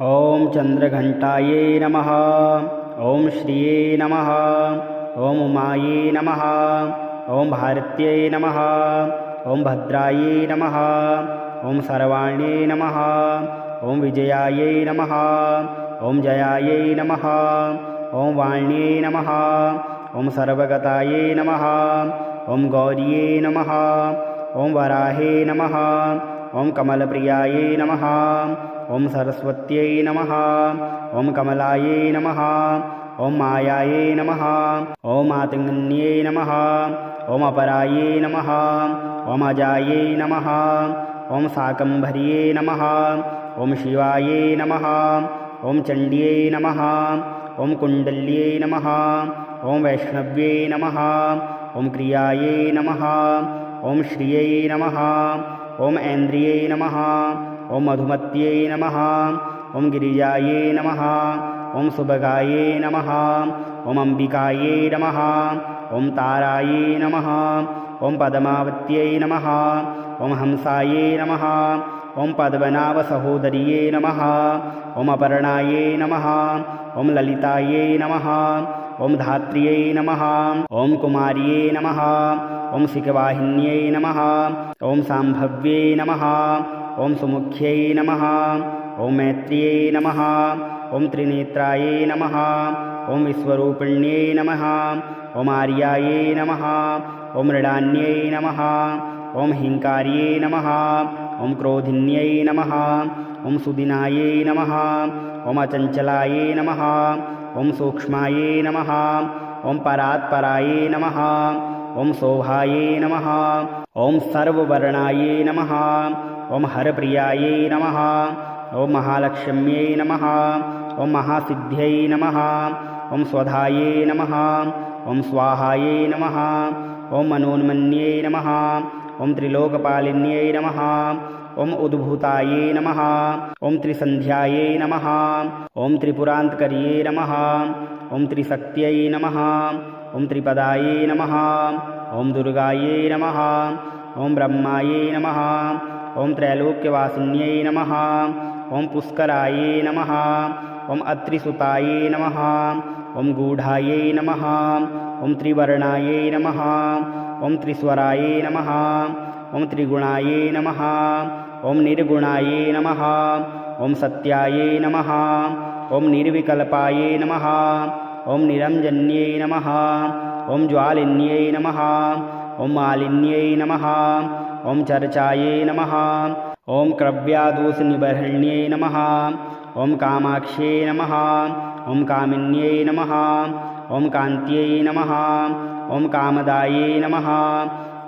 ॐ चन्द्रघण्टायै नमः। ॐ श्रिये नमः। ॐ उमायै नमः। ॐ भारत्यै नमः। ॐ भद्रायै नमः। ॐ सर्वाण्यै नमः। ॐ विजयायै नमः। ॐ जयायै नमः। ॐ वाण्यै नमः। ॐ सर्वगतायै नमः। ॐ गौर्यै नमः। ॐ वराहे नमः। ॐ कमलप्रियायै नमः। ॐ सरस्वत्यै नमः। ॐ कमलायै नमः। ॐ मायायै नमः। ॐ मातङ्गन्यै नमः। ॐ अपरायै नमः। ॐ अजायै नमः। ॐ शाकम्भर्यै नमः। ॐ शिवायै नमः। ॐ चण्ड्यै नमः। ॐ कुण्डल्यै नमः। ॐ वैष्णव्यै नमः। ॐ क्रियायै नमः। ॐ श्रियै नमः। ॐ ऐन्द्रियै नमः। ॐ मधुमत्यै नमः। ॐ गिरिजायै नमः। ॐ सुभगायै नमः। ॐ अम्बिकायै नमः। ॐ तारायै नमः। ॐ पद्मावत्यै नमः। ॐ हंसायै नमः। ॐ पद्मनाभसहोदर्यै नमः। ॐ अपर्णायै नमः। ॐ ललितायै नमः। ॐ धात्र्यै नमः। ॐ कुमार्यै नमः। ॐ शिखवाहिन्यै नमः। ॐ शाम्भव्यै नमः। ॐ सुमुख्यै नमः। ॐ मैत्र्यै नमः। ॐ त्रिनेत्रायै नमः। ॐ विश्वरूपिण्यै नमः। ॐ आर्यायै नमः। ॐ मृडान्यै नमः। ॐ हिङ्कार्यै नमः। ॐ क्रोधिन्यै नमः। ॐ सुदिनायै नमः। ॐ अचञ्चलायै नमः। ॐ सूक्ष्मायै नमः। ॐ परात्परायै नमः। ॐ शोभायै नमः। ॐ सर्ववर्णायै नमः। ॐ हरप्रियायै नमः। ॐ महालक्ष्म्यै नमः। ॐ महासिद्ध्यै नमः। ॐ स्वधायै नमः। ॐ स्वाहायै नमः। ॐ मनोन्मन्यै नमः। ॐ त्रिलोकपालिन्यै नमः। ॐ उद्भूतायै नमः। ॐ त्रिसन्ध्यायै नमः। ॐ त्रिपुरान्तकर्यै नमः। ॐ त्रिशक्त्यै नमः। ॐ त्रिपदायै नमः। ॐ दुर्गायै नमः। ॐ ब्रह्मायै नमः। ॐ त्रैलोक्यवासिन्यै नमः। ॐ पुष्करायै नमः। ॐ अत्रिसुतायै नमः। ॐ गूढायै नमः। ॐ त्रिवर्णायै नमः। ॐ त्रिस्वरायै नमः। ॐ त्रिगुणायै नमः। ॐ निर्गुणायै नमः। ॐ सत्यायै नमः। ॐ निर्विकल्पायै नमः। ॐ निरञ्जन्यै नमः। ॐ ज्वालिन्यै नमः। ॐ मालिन्यै नमः। ॐ चर्चायै नमः। ॐ क्रव्यादोषनिबर्हिण्यै नमः। ॐ कामाक्ष्यै नमः। ॐ कामिन्यै नमः। ॐ कान्त्यै नमः। ॐ कामदायै नमः।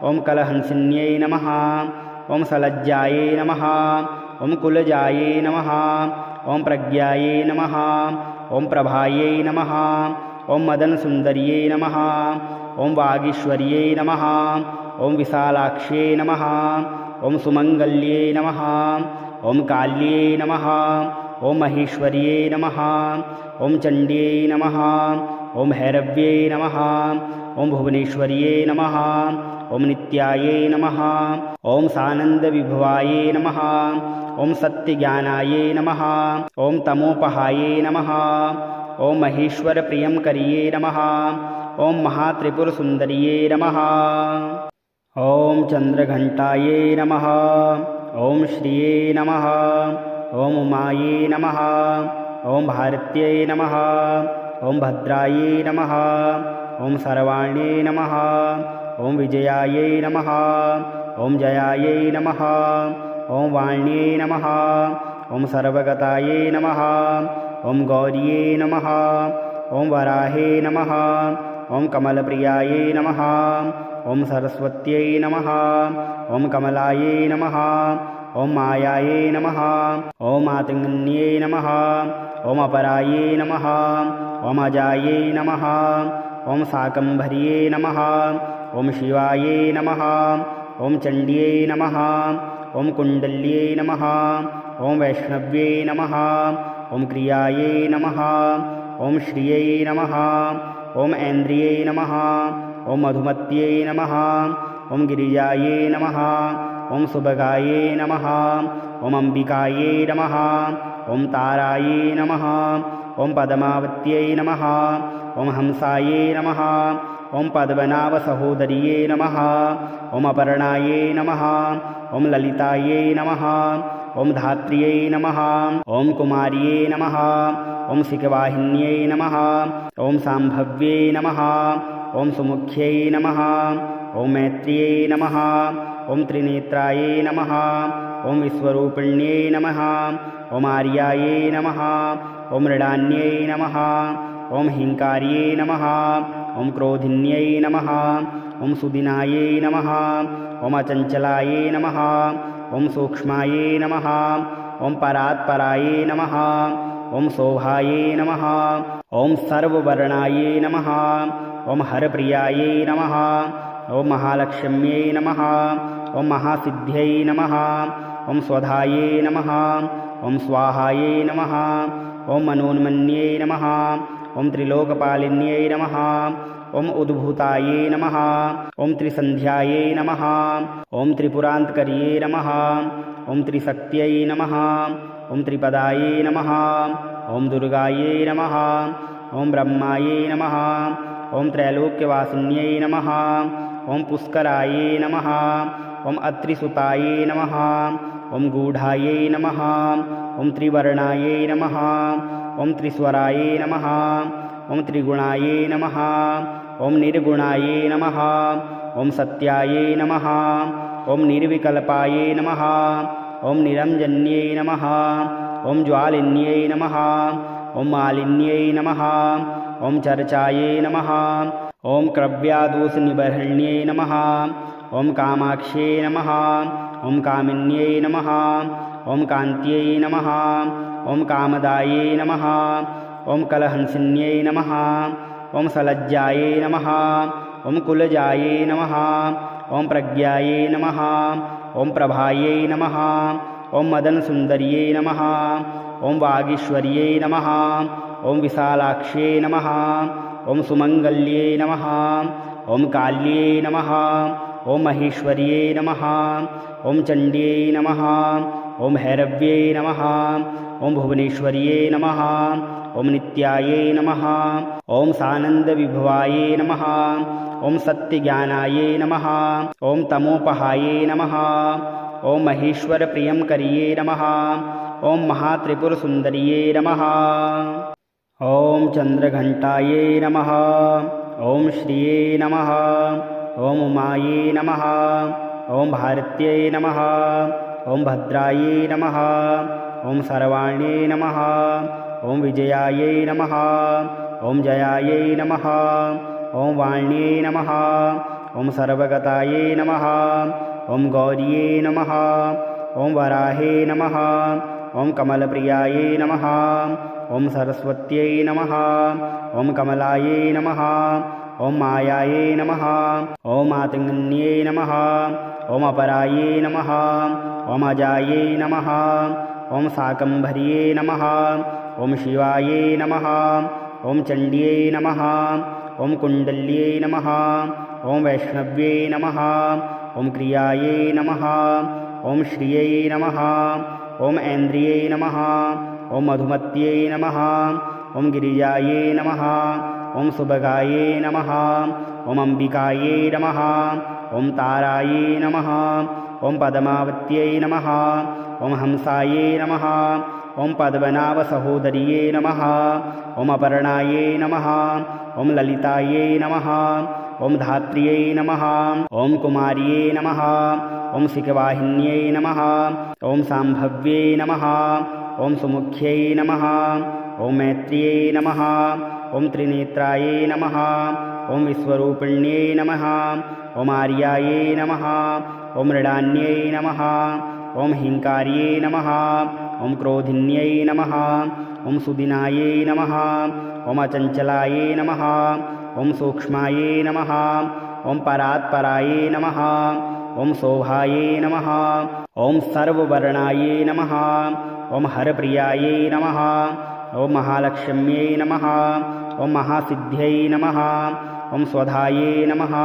ॐ कलहंसिन्यै नमः। ॐ सलज्जायै नमः। ॐ कुलजायै नमः। ॐ प्रज्ञायै नमः। ॐ प्रभायै नमः। ॐ मदनसुन्दर्यै नमः। ॐ वागीश्वर्यै नमः। ॐ विशालाक्ष्यै नमः। ॐ सुमङ्गल्यै नमः। ॐ काल्यै नमः। ॐ महेश्वर्यै नमः। ॐ चण्ड्यै नमः। ॐ भैरव्यै नमः। ॐ भुवनेश्वर्यै नमः। ॐ नित्यायै नमः। ॐ सानन्दविभवायै नमः। ॐ सत्यज्ञानायै नमः। ॐ तमोपहायै नमः। ॐ महेश्वरप्रियङ्कर्यै नमः। ॐ महात्रिपुरसुन्दर्यै नमः। ॐ चन्द्रघण्टायै नमः। ॐ श्रिये नमः। ॐ उमायै नमः। ॐ भारत्यै नमः। ॐ भद्रायै नमः। ॐ सर्वाण्यै नमः। ॐ विजयायै नमः। ॐ जयायै नमः। ॐ वाण्यै नमः। ॐ सर्वगतायै नमः। ॐ गौर्यै नमः। ॐ वराहे नमः। ॐ कमलप्रियायै नमः। ॐ सरस्वत्यै नमः। ॐ कमलायै नमः। ॐ मायायै नमः। ॐ मातङ्गन्यै नमः। ॐ अपरायै नमः। ॐ अजायै नमः। ॐ शाकम्भर्यै नमः। ॐ शिवायै नमः। ॐ चण्ड्यै नमः। ॐ कुण्डल्यै नमः। ॐ वैष्णव्यै नमः। ॐ क्रियायै नमः। ॐ श्रियै नमः। ॐ ऐन्द्रियै नमः। ॐ मधुमत्यै नमः। ॐ गिरिजायै नमः। ॐ सुभगायै नमः। ॐ अम्बिकायै नमः। ॐ तारायै नमः ॐ पद्मावत्यै नमः ॐ हंसायै नमः ॐ पद्मनाभसहोदर्यै नमः ॐ अपर्णायै नमः ॐ ललितायै नमः ॐ धात्र्यै नमः ॐ कुमार्यै नमः ॐ सिकवाहिन्यै नमः ॐ साम्भव्यै नमः ॐ सुमुख्यै नमः ॐ मैत्र्यै नमः ॐ त्रिनेत्रायै नमः ॐ विश्वरूपिण्यै नमः ॐ आर्यायै नमः ॐ मृडान्यै नमः ॐ हिंकार्यै नमः ॐ क्रोधिन्यै नमः ॐ सुदिनायै नमः ॐ अचञ्चलायै नमः ॐ सूक्ष्मायै नमः ॐ परात्परायै नमः ॐ शोभायै नमः ॐ सर्ववर्णायै नमः ॐ हरप्रियायै नमः ॐ महालक्ष्म्यै नमः ॐ महासिद्ध्यै नमः ॐ स्वधायै नमः ॐ स्वाहायै नमः ॐ मनोन्मन्यै नमः ॐ त्रिलोकपालिन्यै नमः ॐ उद्भूतायै नमः ॐ त्रिसन्ध्यायै नमः ॐ त्रिपुरान्तकर्यै नमः ॐ त्रिशक्त्यै नमः ॐ त्रिपदायै नमः ॐ दुर्गायै नमः ॐ ब्रह्मायै नमः ॐ त्रैलोक्यवासिन्यै नमः ॐ पुष्करायै नमः ॐ अत्रिसुतायै नमः ॐ गूढायै नमः ॐ त्रिवर्णायै नमः ॐ त्रिस्वरायै नमः ॐ त्रिगुणायै नमः ॐ निर्गुणायै नमः ॐ सत्यायै नमः ॐ निर्विकल्पायै नमः ॐ निरञ्जन्यै नमः ॐ ज्वालिन्यै नमः ॐ मालिन्यै नमः ॐ चर्चायै नमः ॐ क्रव्यादोषनिबर्हिण्यै नमः ॐ कामाक्ष्यै नमः ॐ कामिन्यै नमः ॐ कान्त्यै नमः ॐ कामदायै नमः ॐ कलहंसिन्यै नमः ॐ सलज्जायै नमः ॐ कुलजायै नमः ॐ प्रज्ञायै नमः ॐ प्रभायै नमः ॐ मदनसुन्दर्यै नमः ॐ वागीश्वर्यै नमः ॐ विशालाक्ष्यै नमः ॐ सुमङ्गल्यै नमः ॐ काल्यै नमः ॐ महेश्वर्यै नमः ॐ चण्ड्यै नमः ॐ भैरव्यै नमः ॐ भुवनेश्वर्यै नमः ॐ नित्यायै नमः ॐ सानन्दविभवायै नमः ॐ सत्यज्ञानायै नमः ॐ तमोपहायै नमः ॐ महेश्वरप्रियङ्कर्यै नमः ॐ महात्रिपुरसुन्दर्यै नमः ॐ चन्द्रघण्टायै नमः ॐ श्रिये नमः ॐ उमायै नमः ॐ भारत्यै नमः ॐ भद्रायै नमः ॐ सर्वाण्यै नमः ॐ विजयायै नमः ॐ जयायै नमः ॐ वाण्यै नमः ॐ सर्वगतायै नमः ॐ गौर्यै नमः ॐ वराहे नमः ॐ कमलप्रियायै नमः ॐ सरस्वत्यै नमः ॐ कमलायै नमः ॐ मायायै नमः ॐ मातङ्गन्यै नमः ॐ अपरायै नमः ॐ अजायै नमः ॐ शाकम्भर्यै नमः ॐ शिवायै नमः ॐ चण्ड्यै नमः ॐ कुण्डल्यै नमः ॐ वैष्णव्यै नमः ॐ क्रियायै नमः ॐ श्रियै नमः ॐ ऐन्द्रियै नमः ॐ मधुमत्यै नमः ॐ गिरिजायै नमः ॐ सुभगायै नमः ॐ अम्बिकायै नमः ॐ तारायै नमः ॐ पद्मावत्यै नमः ॐ हंसायै नमः ॐ पद्मनाभसहोदर्यै नमः ॐ अपर्णायै नमः ॐ ललितायै नमः ॐ धात्र्यै नमः ॐ कुमार्यै नमः ॐ सिकवाहिन्यै नमः ॐ साम्भव्यै नमः ॐ सुमुख्यै नमः ॐ मैत्र्यै नमः ॐ त्रिनेत्रायै नमः ॐ विश्वरूपिण्यै नमः ॐ आर्यायै नमः ॐ मृडान्यै नमः ॐ हिंकार्यै नमः ॐ क्रोधिन्यै नमः ॐ सुदिनायै नमः ॐ अचञ्चलायै नमः ॐ सूक्ष्मायै नमः ॐ परात्परायै नमः ॐ शोभायै नमः ॐ सर्ववर्णायै नमः ॐ हरप्रियायै नमः ॐ महालक्ष्म्यै नमः ॐ महासिद्ध्यै नमः ॐ स्वधायै नमः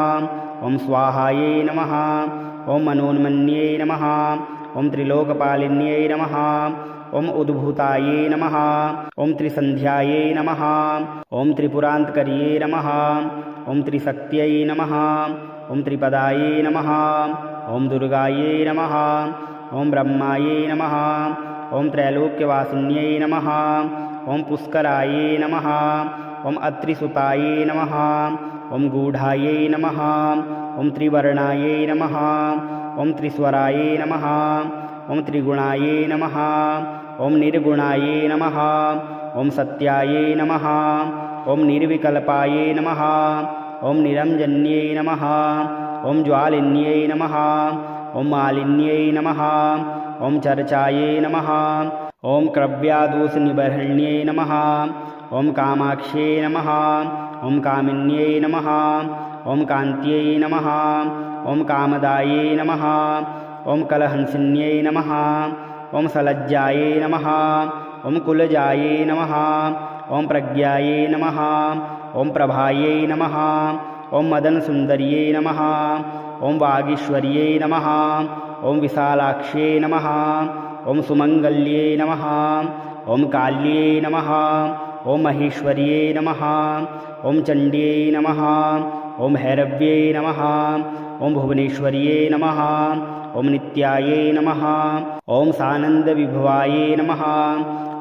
ॐ स्वाहायै नमः ॐ मनोन्मन्यै नमः ॐ त्रिलोकपालिन्यै नमः ओम उद्भूताये नमः ओम त्रिसन्ध्याये नमः ओम त्रिपुरान्तकर्ये नमः ओम त्रिशक्त्यै नमः ओम त्रिपदाये नमः ओम दुर्गाये नमः ओम ब्रह्माये नमः ओम त्रैलोक्यवासिन्यै नमः ओम पुष्कराये नमः ओम अत्रिसुताये नमः ओम गूढ़ाये नमः ओम त्रिवर्णाये नमः ओम त्रिस्वराये नमः ओम त्रिगुणाये नमः ओम निर्गुणाये नमः ओम सत्याये नमः ओम निर्विकल्पाये नमः ओम निरञ्जन्ये नमः ओम ज्वालिन्ये नमः ओम मालिन्ये नमः ओम चर्चाये नमः ओम क्रव्यादोषनिबर्हण्ये नमः ओम कामाक्ष्ये नमः ओम कामिन्ये नमः ओम कान्त्यै नमः ओम कामदाये नमः ओम कलहंसिन्यै नमः ओम सलज्जाये नमः ओम कुलजाये नमः ओम प्रज्ञाये नमः ओम प्रभाये नमः ओम मदनसुन्दर्ये नमः ओम वागीश्वर्ये नमः ओम विशालाक्ष्ये नमः ओम सुमङ्गल्ये नमः ओम काल्ये नमः ओम महेश्वर्ये नमः ओम चण्ड्यै नमः ओम भैरव्ये नमः ओम भुवनेश्वर्ये नमः ओम नित्याये नमः ओम सानन्दविभवाये नमः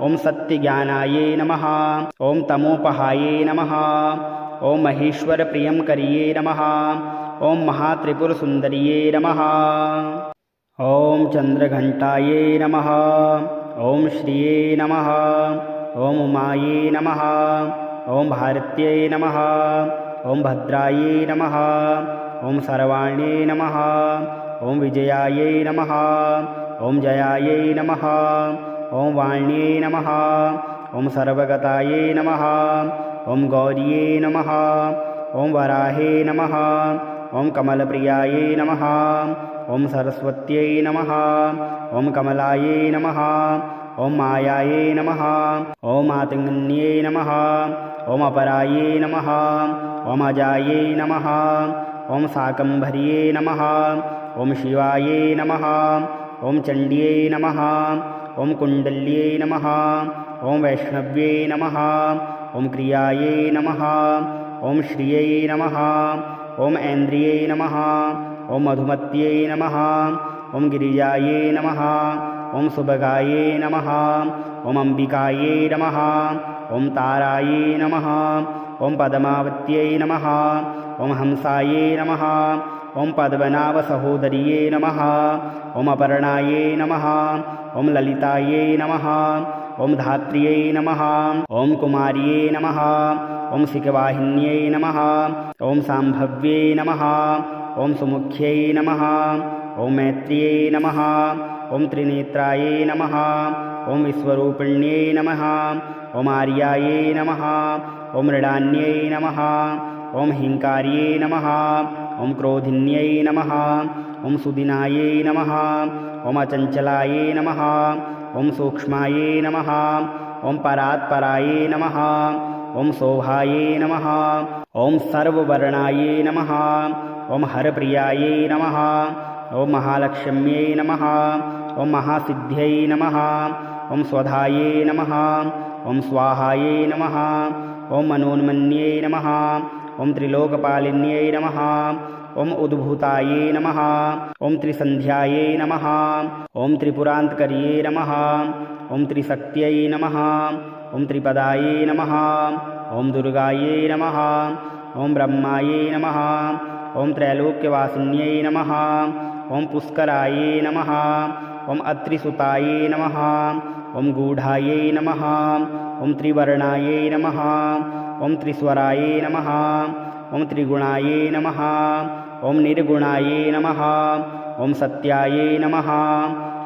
ओम सत्यज्ञानाये नमः ओम तमोपहाये नमः ओम महेश्वरप्रियङ्कर्ये नमः ओम महात्रिपुरसुन्दर्ये नमः ओम चन्द्रघण्टाये नमः ओम श्रिये नमः ओम उमाये नमः ओम भारत्यै नमः ओम भद्रायै नमः ओम सर्वाण्ये नमः ओम विजयायै नमः ओम जयायै नमः ओम वाण्ये नमः ओम सर्वगतायै नमः ओम गौर्ये नमः ओम वराहे नमः ओम कमलप्रियायै नमः ओम सरस्वत्यै नमः ओम कमलायै नमः ओम मायायै नमः ओम मातङ्गन्यै नमः ओम अपरायै नमः ओम अजायै नमः ओम शाकम्भर्ये नमः ओम शिवायै नमः ओम चण्ड्यै नमः ओम कुण्डल्यै नमः ओम वैष्णव्यै नमः ओम क्रियायै नमः ओम श्रियै नमः ओम ऐन्द्रियै नमः ओम मधुमत्यै नमः ओम गिरिजायै नमः ओम सुभगायै नमः ओम अम्बिकायै नमः ओम तारायै नमः ओम पद्मावत्यै नमः ओम हंसायै नमः ओम पद्मनाभसहोदर्यै नमः ओम अपर्णायै नमः ओम ललितायै नमः ओम धात्र्यै नमः ओम कुमार्यै नमः ओम शिखवाहिन्यै नमः ओम शाम्भव्यै नमः ओम सुमुख्यै नमः ओम मैत्र्यै नमः ओम त्रिनेत्रायै नमः ओम विश्वरूपिण्यै नमः ओम आर्यायै नमः ओम मृडान्यै नमः ओम हिंकार्यै नमः ओम क्रोधिन्यै नमः ओम सुदिनायै नमः ओम अचञ्चलायै नमः ओम सूक्ष्मायै नमः ओम परात्परायै नमः ओम शोभायै नमः ओम सर्ववर्णायै नमः ओम हरप्रियायै नमः ओम महालक्ष्म्यै नमः ओम महासिद्ध्यै नमः ओम स्वधायै नमः ओम स्वाहायै नमः ओम मनोन्मन्यै नमः ओम त्रिलोकपालिन्यै नमः ओम उद्भूताये नमः ओम त्रिसन्ध्याये नमः ओम त्रिपुरान्तकर्ये नमः ओम त्रिशक्त्यै नमः ओम त्रिपदाये नमः ओम दुर्गाये नमः ओम ब्रह्माये नमः ओम त्रैलोक्यवासिन्यै नमः ओम पुष्कराये नमः ओम अत्रिसुताये नमः ओम गूढ़ाये नमः ओम त्रिवर्णाये नमः ओम त्रिस्वराये नमः ओम त्रिगुणाये नमः ओम निर्गुणाये नमः ओम सत्याये नमः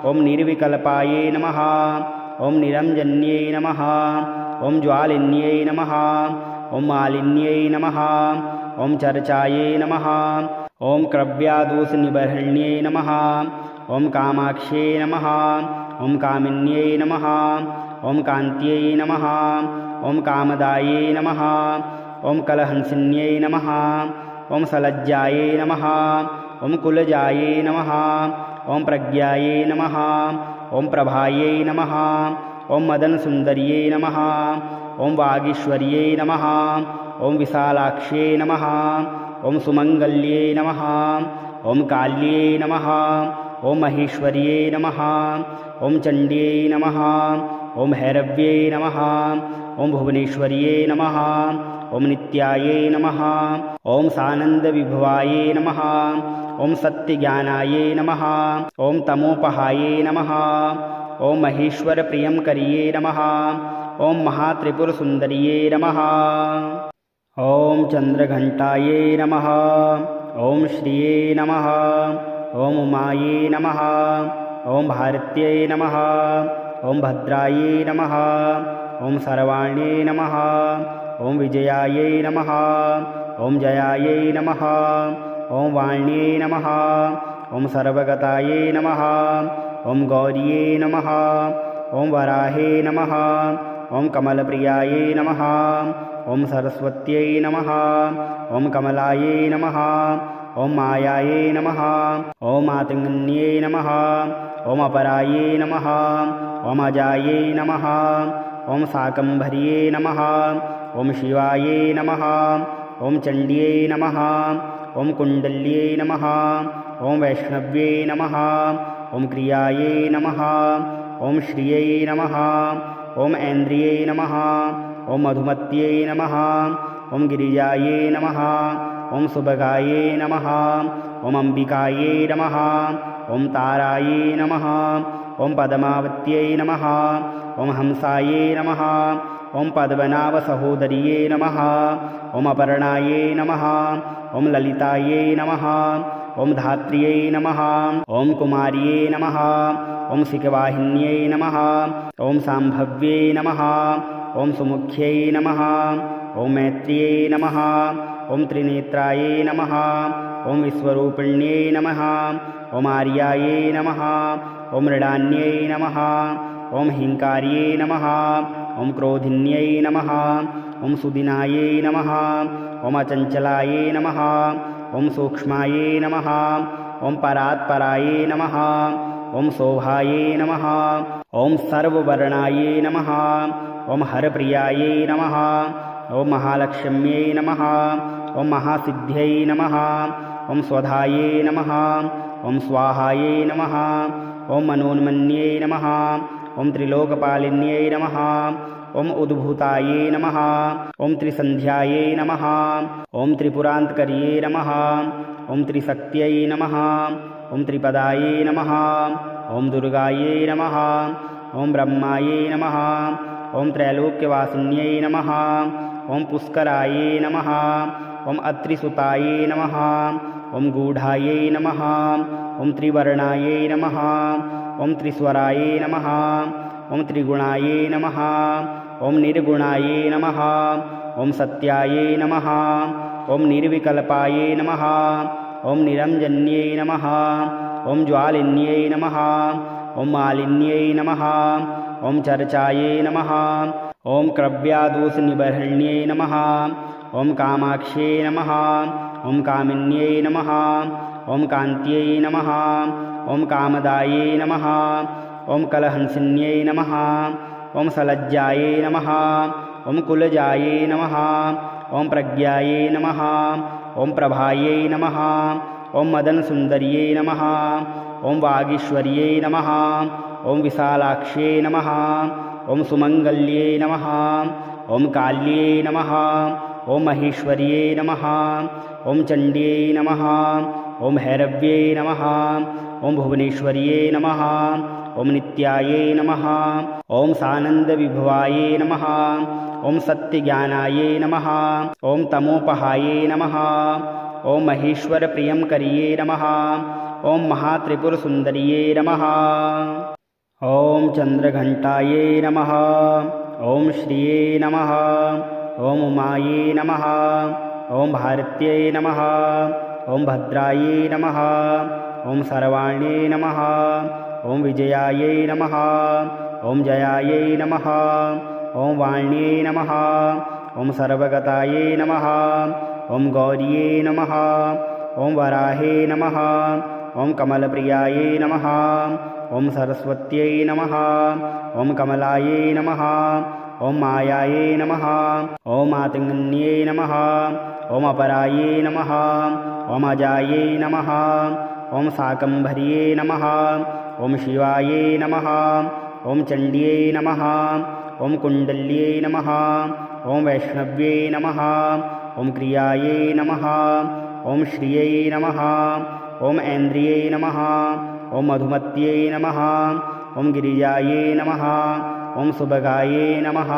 ओम निर्विकल्पाये नमः ओम निरञ्जन्ये नमः ओम ज्वालिन्ये नमः ओम मालिन्ये नमः ओम चर्चाये नमः ओम क्रव्यादोषनिबर्हण्ये नमः ओम कामाक्ष्ये नमः ओम कामिन्ये नमः ओम कान्त्यै नमः ओम कामदाये नमः ओम कलहंसिन्यै नमः ओम सलज्जाये नमः ओम कुलजाये नमः ॐ प्रज्ञायै नमः ॐ प्रभायै नमः ॐ मदनसुन्दर्यै नमः ॐ वागीश्वर्यै नमः ॐ विशालाक्ष्यै नमः ॐ सुमङ्गल्यै नमः ॐ काल्यै नमः ॐ महेश्वर्यै नमः ॐ चण्ड्यै नमः ॐ भैरव्यै नमः ॐ भुवनेश्वर्यै नमः ॐ नित्यायै नमः ॐ सानन्दविभवायै नमः ॐ सत्यज्ञानायै नमः ॐ तमोपहायै नमः ॐ महेश्वरप्रियङ्कर्यै नमः ॐ महात्रिपुरसुन्दर्यै नमः ॐ चन्द्रघण्टायै नमः ॐ श्रियै नमः ॐ उमायै नमः ॐ भारत्यै नमः ॐ भद्रायै नमः ॐ सर्वाण्यै नमः ॐ विजयायै नमः ॐ जयायै नमः ॐ वाण्यै नमः ॐ सर्वगतायै नमः ॐ गौर्यै नमः ॐ वराहे नमः ॐ कमलप्रियायै नमः ॐ सरस्वत्यै नमः ॐ कमलायै नमः ॐ मायायै नमः ॐ मातङ्गन्यै नमः ॐ अपरायै नमः ॐ अजायै नमः ॐ शाकम्भर्यै नमः ॐ शिवायै नमः ॐ चण्ड्यै नमः ॐ कुण्डल्यै नमः ॐ वैष्णव्यै नमः ॐ क्रियायै नमः ॐ श्रियै नमः ॐ ऐन्द्रियै नमः ॐ मधुमत्यै नमः ॐ गिरिजायै नमः ॐ सुभगायै नमः ॐ अम्बिकायै नमः ॐ तारायै नमः ॐ पद्मावत्यै नमः ॐ हंसायै नमः ॐ पद्मनाभसहोदर्यै नमः ॐ अपर्णायै नमः ॐ ललितायै नमः ॐ धात्र्यै नमः ॐ कुमार्यै नमः ॐ सिकवाहिन्यै नमः ॐ साम्भव्यै नमः ॐ सुमुख्यै नमः ॐ मैत्र्यै नमः ॐ त्रिनेत्रायै नमः ॐ विश्वरूपिण्यै नमः ॐ आर्यायै नमः ॐ मृडान्यै नमः ॐ हिङ्कार्यै नमः ॐ क्रोधिन्यै नमः ॐ सुदिनायै नमः ॐ अचञ्चलायै नमः ॐ सूक्ष्मायै नमः ॐ परात्परायै नमः ॐ शोभायै नमः ॐ सर्ववर्णायै नमः ॐ हरप्रियायै नमः ॐ महालक्ष्म्यै नमः ॐ महासिद्ध्यै नमः ॐ स्वधायै नमः ॐ स्वाहायै नमः ॐ मनोन्मन्यै नमः ॐ त्रिलोकपालिन्यै नमः ॐ उद्भूतायै नमः ॐ त्रिसन्ध्यायै नमः ॐ त्रिपुरान्तकर्यै नमः ॐ त्रिशक्त्यै नमः ॐ त्रिपदायै नमः ॐ दुर्गायै नमः ॐ ब्रह्मायै नमः ॐ त्रैलोक्यवासिन्यै नमः ॐ पुष्करायै नमः ॐ अत्रिसुतायै नमः ॐ गूढायै नमः ॐ त्रिवर्णायै नमः ॐ त्रिस्वरायै नमः ॐ त्रिगुणायै नमः ॐ निर्गुणायै नमः ॐ सत्यायै नमः ॐ निर्विकल्पायै नमः ॐ निरञ्जन्यै नमः ॐ ज्वालिन्यै नमः ॐ मालिन्यै नमः ॐ चर्चायै नमः ॐ क्रव्यादोषनिबर्हण्यै नमः ॐ कामाक्ष्यै नमः ॐ कामिन्यै नमः ॐ कान्त्यै नमः ॐ कामदायै नमः ॐ कलहंसिन्यै नमः ॐ सलज्जायै नमः ॐ कुलजायै नमः ॐ प्रज्ञायै नमः ॐ प्रभायै नमः ॐ मदनसुन्दर्यै नमः ॐ वागीश्वर्यै नमः ॐ विशालाक्ष्यै नमः ॐ सुमङ्गल्यै नमः ॐ काल्यै नमः ॐ महेश्वर्यै नमः ॐ चण्ड्यै नमः ॐ भैरव्यै नमः ॐ भुवनेश्वर्यै नमः ॐ नित्यायै नमः ॐ सानन्दविभवायै नमः ॐ सत्यज्ञानायै नमः ॐ तमोपहायै नमः ॐ महेश्वरप्रियङ्कर्यै नमः ॐ महात्रिपुरसुन्दर्यै नमः ॐ चन्द्रघण्टायै नमः ॐ श्रियै नमः ॐ उमायै नमः ॐ भारत्यै नमः ॐ भद्रायै नमः ॐ सर्वाण्यै नमः ॐ विजयायै नमः ॐ जयायै नमः ॐ वाण्यै नमः ॐ सर्वगतायै नमः ॐ गौर्यै नमः ॐ वराहे नमः ॐ कमलप्रियायै नमः। ॐ सरस्वत्यै नमः। ॐ कमलायै नमः। ॐ मायायै नमः। ॐ मातङ्गन्यै नमः। ॐ अपरायै नमः। ॐ अजायै नमः। ॐ शाकम्भर्यै नमः। ॐ शिवायै नमः। ॐ चण्ड्यै नमः। ॐ कुण्डल्यै नमः। ॐ वैष्णव्यै नमः। ॐ क्रियायै नमः। ॐ श्रियै नमः। ॐ ऐन्द्रियै नमः। ॐ मधुमत्यै नमः। ॐ गिरिजायै नमः। ॐ सुभगायै नमः।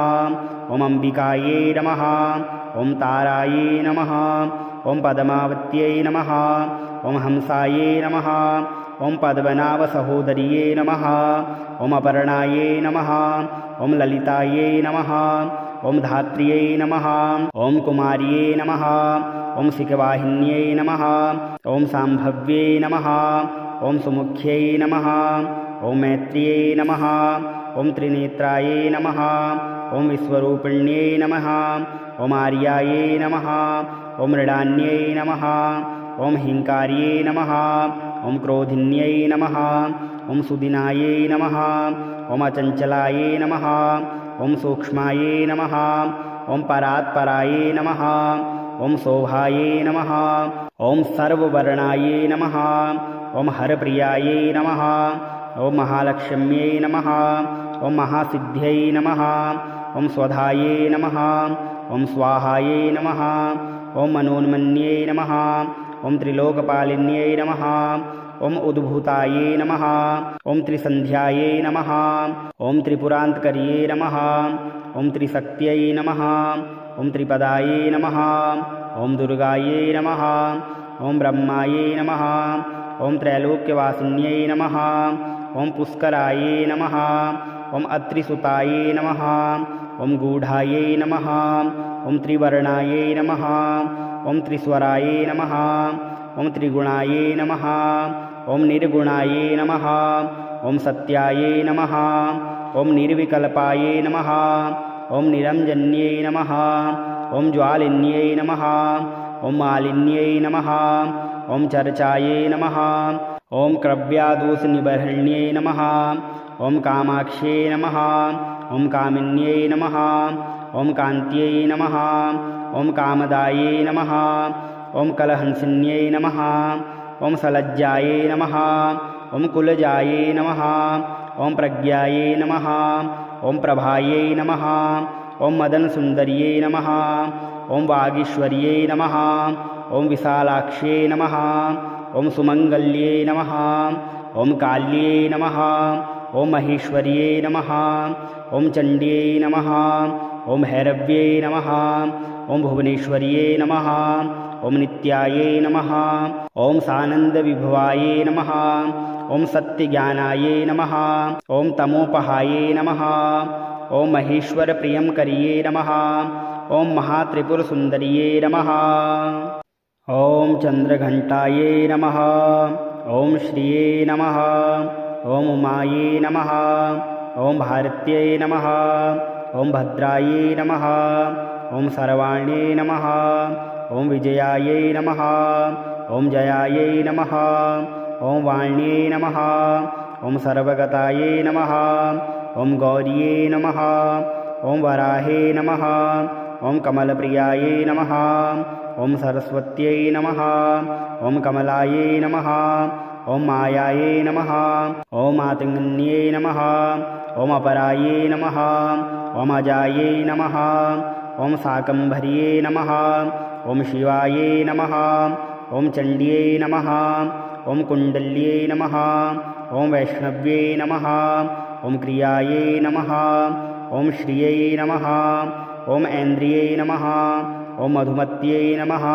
ॐ अम्बिकायै नमः। ॐ तारायै नमः। ॐ पद्मावत्यै नमः। ॐ हंसायै नमः। ॐ पद्मनाभसहोदर्यै नमः। ॐ अपर्णायै नमः। ॐ ललितायै नमः। ॐ धात्र्यै नमः। ॐ कुमार्यै नमः। ॐ सिकवाहिन्यै नमः। ॐ साम्भव्यै नमः। ॐ सुमुख्यै नमः। ॐ मैत्र्यै नमः। ॐ त्रिनेत्रायै नमः। ॐ विश्वरूपिण्यै नमः। ॐ आर्यायै नमः। ॐ मृडान्यै नमः। ॐ हिङ्कार्यै नमः। ॐ क्रोधिन्यै नमः। ॐ सुदिनायै नमः। ॐ अचञ्चलायै नमः। ॐ सूक्ष्मायै नमः। ॐ परात्परायै नमः। ॐ शोभायै नमः। ॐ सर्ववर्णायै नमः। ॐ हरप्रियायै नमः। ॐ महालक्ष्म्यै नमः। ॐ महासिद्ध्यै नमः। ॐ स्वधायै नमः। ॐ स्वाहायै नमः। ॐ मनोन्मन्यै नमः। ॐ त्रिलोकपालिन्यै नमः। ॐ उद्भूतायै नमः। ॐ त्रिसन्ध्यायै नमः। ॐ त्रिपुरान्तकर्यै नमः। ॐ त्रिशक्त्यै नमः। ॐ त्रिपदायै नमः। ॐ दुर्गायै नमः। ॐ ब्रह्मायै नमः। ॐ त्रैलोक्यवासिन्यै नमः। ॐ पुष्करायै नमः। ॐ अत्रिसुतायै नमः। ॐ गूढायै नमः। ॐ त्रिवर्णायै नमः। ॐ त्रिस्वरायै नमः। ॐ त्रिगुणायै नमः। ॐ निर्गुणायै नमः। ॐ सत्यायै नमः। ॐ निर्विकल्पायै नमः। ॐ निरञ्जन्यै नमः। ॐ ज्वालिन्यै नमः। ॐ मालिन्यै नमः। ॐ चर्चायै नमः। ॐ क्रव्यादोषनिबर्हिण्यै नमः। ॐ कामाक्ष्यै नमः। ॐ कामिन्यै नमः। ॐ कान्त्यै नमः। ॐ कामदायै नमः। ॐ कलहंसिन्यै नमः। ॐ सलज्जायै नमः। ॐ कुलजायै नमः। ॐ प्रज्ञायै नमः। ॐ प्रभायै नमः। ॐ मदनसुन्दर्यै नमः। ॐ वागीश्वर्यै नमः। ॐ विशालाक्ष्यै नमः। ॐ सुमङ्गल्यै नमः। ॐ काल्यै नमः। ॐ महेश्वर्यै नमः। ॐ चण्ड्यै नमः। ॐ भैरव्यै नमः। ॐ भुवनेश्वर्यै नमः। ॐ नित्यायै नमः। ॐ सानन्दविभवायै नमः। ॐ सत्यज्ञानायै नमः। ॐ तमोपहायै नमः। ॐ महेश्वरप्रियङ्कर्यै नमः। ॐ महात्रिपुरसुन्दर्यै नमः। ॐ चन्द्रघण्टायै नमः। ॐ श्रियै नमः। ॐ उमायै नमः। ॐ भारत्यै नमः। ॐ भद्रायै नमः। ॐ सर्वाण्यै नमः। ॐ विजयायै नमः। ॐ जयायै नमः। ॐ वाण्यै नमः। ॐ सर्वगतायै नमः। ॐ गौर्यै नमः। ॐ वराहे नमः। ॐ कमलप्रियायै नमः। ॐ सरस्वत्यै नमः। ॐ कमलायै नमः। ॐ मायायै नमः। ॐ मातङ्गन्यै नमः। ॐ अपरायै नमः। ॐ अजायै नमः। ॐ शाकम्भर्यै नमः। ॐ शिवायै नमः। ॐ चण्ड्यै नमः। ॐ कुण्डल्यै नमः। ॐ वैष्णव्यै नमः। ॐ क्रियायै नमः। ॐ श्रियै नमः। ॐ ऐन्द्रियै नमः। ॐ मधुमत्यै नमः।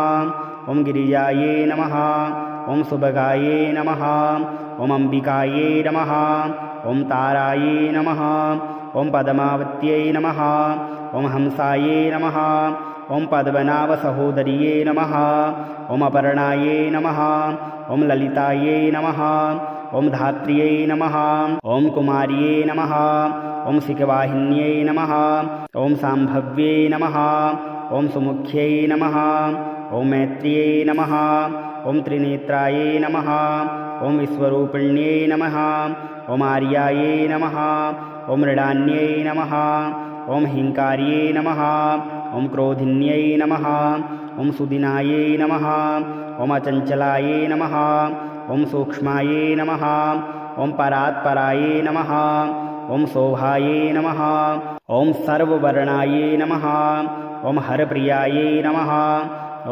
ॐ गिरिजायै नमः। ॐ सुभगायै नमः। ॐ अम्बिकायै नमः। ॐ तारायै नमः। ॐ पद्मावत्यै नमः। ॐ हंसायै नमः। ॐ पद्मनाभसहोदर्यै नमः। ॐ अपर्णायै नमः। ॐ ललितायै नमः। ॐ धात्र्यै नमः। ॐ कुमार्यै नमः। ॐ सिकवाहिन्यै नमः। ॐ साम्भव्यै नमः। ॐ सुमुख्यै नमः। ॐ मैत्र्यै नमः। ॐ त्रिनेत्रायै नमः। ॐ विश्वरूपिण्यै नमः ॐ आर्यायै नमः ॐ मृडान्यै नमः ॐ हिंकार्यै नमः ॐ क्रोधिन्यै नमः ॐ सुदिनायै नमः ॐ अचञ्चलायै नमः ॐ सूक्ष्मायै नमः ॐ परात्परायै नमः ॐ शोभायै नमः ॐ सर्ववर्णायै नमः ॐ हरप्रियायै नमः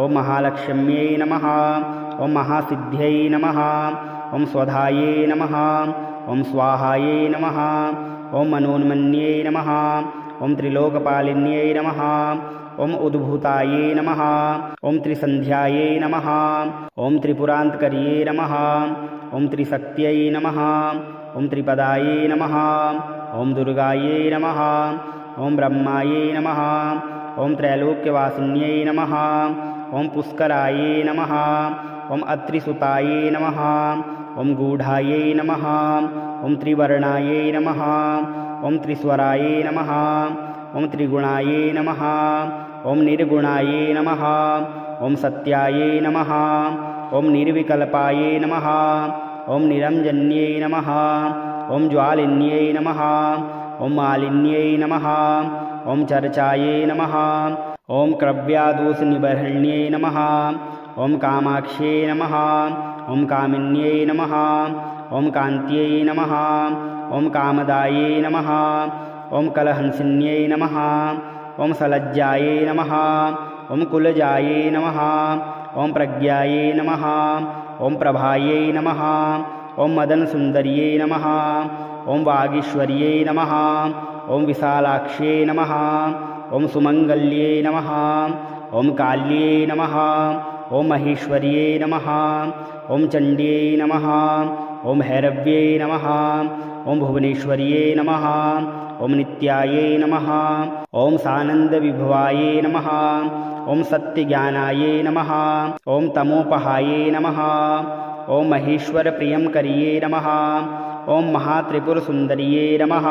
ॐ महालक्ष्म्यै नमः ॐ महासिद्ध्यै नमः ॐ स्वधायै नमः ॐ स्वाहायै नमः ॐ मनोन्मन्यै नमः ॐ त्रिलोकपालिन्यै नमः ॐ उद्भूतायै नमः ॐ त्रिसन्ध्यायै नमः ॐ त्रिपुरान्तकर्यै नमः ॐ त्रिशक्त्यै नमः ॐ त्रिपदायै नमः ॐ दुर्गायै नमः ॐ ब्रह्मायै नमः ॐ त्रैलोक्यवासिन्यै नमः ॐ पुष्करायै नमः ॐ अत्रिसुतायै नमः ॐ गूढायै नमः ॐ त्रिवर्णायै नमः ॐ त्रिस्वरायै नमः ॐ त्रिगुणायै नमः ॐ निर्गुणायै नमः ॐ सत्यायै नमः ॐ निर्विकल्पायै नमः ॐ निरञ्जन्यै नमः ॐ ज्वालिन्यै नमः ॐ मालिन्यै नमः ॐ चर्चायै नमः ॐ क्रव्यादोषनिबर्हण्यै नमः ॐ कामाक्ष्यै नमः ॐ कामिन्यै नमः ॐ कान्त्यै नमः ॐ कामदायै नमः ॐ कलहंसिन्यै नमः ॐ सलज्जायै नमः ॐ कुलजायै नमः ॐ प्रज्ञायै नमः ॐ प्रभायै नमः ॐ मदनसुन्दर्यै नमः ॐ वागीश्वर्यै नमः ॐ विशालाक्ष्यै नमः ॐ सुमङ्गल्यै नमः ॐ काल्यै नमः ॐ महेश्वर्यै नमः ॐ चण्ड्यै नमः ॐ भैरव्यै नमः ॐ भुवनेश्वर्यै नमः ॐ नित्यायै नमः ॐ सानन्दविभवायै नमः ॐ सत्यज्ञानायै नमः ॐ तमोपहायै नमः ॐ महेश्वरप्रियङ्कर्यै नमः ॐ महात्रिपुरसुन्दर्यै नमः।